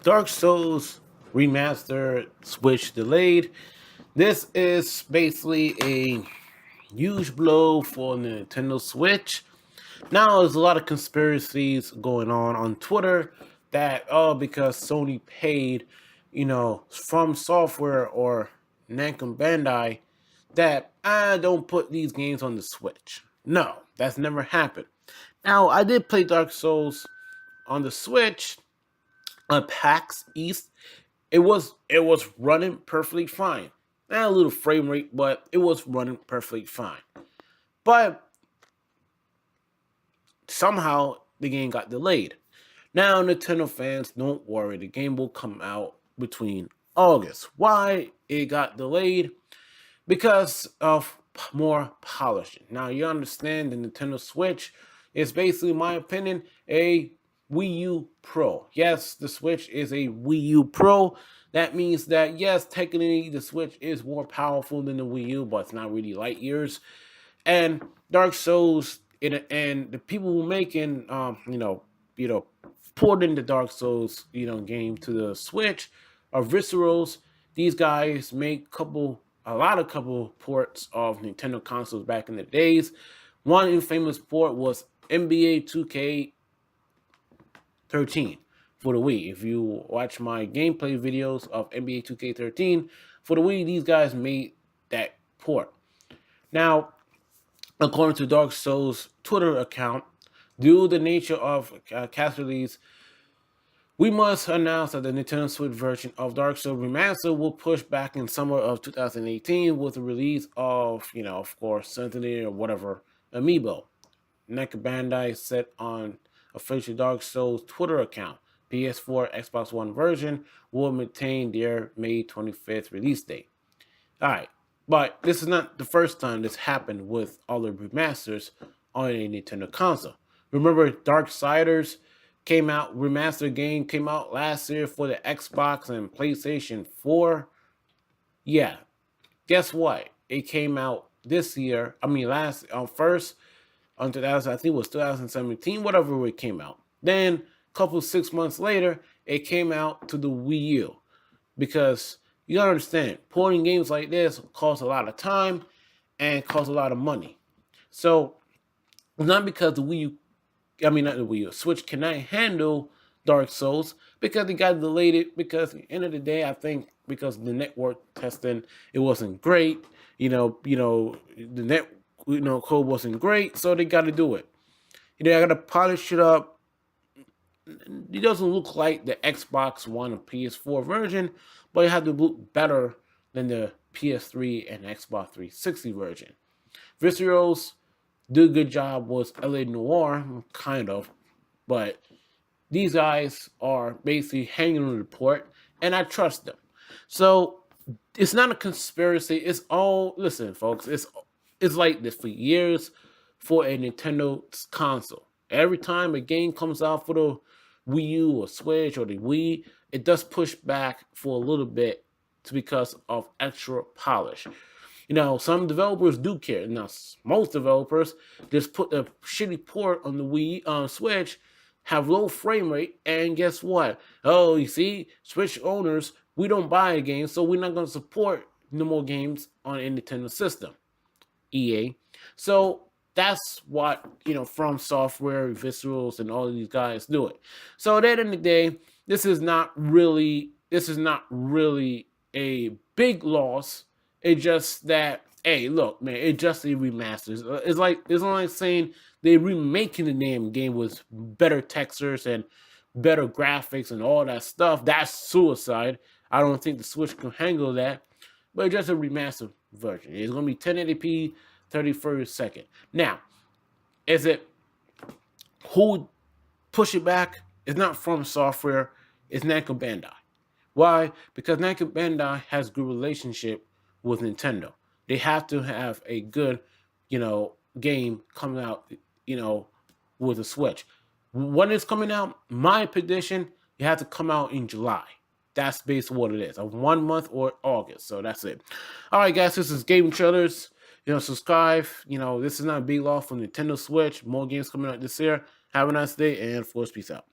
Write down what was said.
Dark Souls Remastered Switch delayed. This is basically a huge blow for the Nintendo Switch. Now there's a lot of conspiracies going on Twitter that because Sony paid, From Software or Namco Bandai that I don't put these games on the Switch. No, that's never happened. Now I did play Dark Souls on the Switch on PAX East. It was running perfectly fine. Not a little frame rate, but it was running perfectly fine. But somehow the game got delayed. Now, Nintendo fans, don't worry, the game will come out between August. Why it got delayed? Because of more polishing. Now, you understand the Nintendo Switch is basically, in my opinion, a Wii U Pro. Yes, the Switch is a Wii U Pro. That means that, yes, technically the Switch is more powerful than the Wii U, but it's not really light years. And Dark Souls, and the people who making, porting the Dark Souls, game to the Switch are Viscerals. These guys make a lot of couple ports of Nintendo consoles back in the days. One infamous port was NBA 2K13 for the Wii. If you watch my gameplay videos of NBA 2K13 for the Wii, these guys made that port. Now, according to Dark Souls Twitter account, due to the nature of cast release, we must announce that the Nintendo Switch version of Dark Souls Remastered will push back in summer of 2018 with the release of, of course, Sentinel or whatever amiibo. Namco Bandai said on official Dark Souls Twitter account, PS4, Xbox One version will maintain their May 25th release date. Alright, but this is not the first time this happened with other remasters on a Nintendo console. Remember, Darksiders remastered game came out last year for the Xbox and PlayStation 4. Yeah, guess what? It came out this year. I mean, last first on 2000, I think it was 2017, whatever it came out. Then, a couple 6 months later, it came out to the Wii U because you gotta understand, porting games like this costs a lot of time and costs a lot of money. So, not because the Wii U, not the Wii U, Switch cannot handle Dark Souls because they got delayed it. Because at the end of the day, I think because the network testing it wasn't great. The net code wasn't great, so they got to do it. I got to polish it up. It doesn't look like the Xbox One or PS4 version, but it had to look better than the PS3 and Xbox 360 version. Viscerals did a good job with LA Noir, kind of, but these guys are basically hanging on the port, and I trust them. So it's not a conspiracy. It's all, listen, folks. It's like this for years for a Nintendo console. Every time a game comes out for the Wii U or Switch or the Wii, it does push back for a little bit because of extra polish. Some developers do care. Now, most developers just put a shitty port on the Wii Switch, have low frame rate, and guess what? Oh, you see, Switch owners, we don't buy a game, so we're not going to support no more games on a Nintendo system. EA. So that's what From Software, Viscerals, and all of these guys do it. So at the end of the day, this is not really a big loss. It's just that, hey, look, man, it's just a remaster. It's like saying they're remaking the damn game with better textures and better graphics and all that stuff. That's suicide. I don't think the Switch can handle that. But it's just a remastered version. It's going to be 1080p, 30 frames per second. Now, is it who push it back? It's not From Software. It's Namco Bandai. Why? Because Namco Bandai has good relationship with Nintendo. They have to have a good, game coming out, with the Switch. When it's coming out, my prediction, it has to come out in July. That's basically what it is. A 1 month or August. So that's it. All right, guys, this is Gaming Trailers. Subscribe. This is not a big loss for Nintendo Switch. More games coming out this year. Have a nice day, and of course, peace out.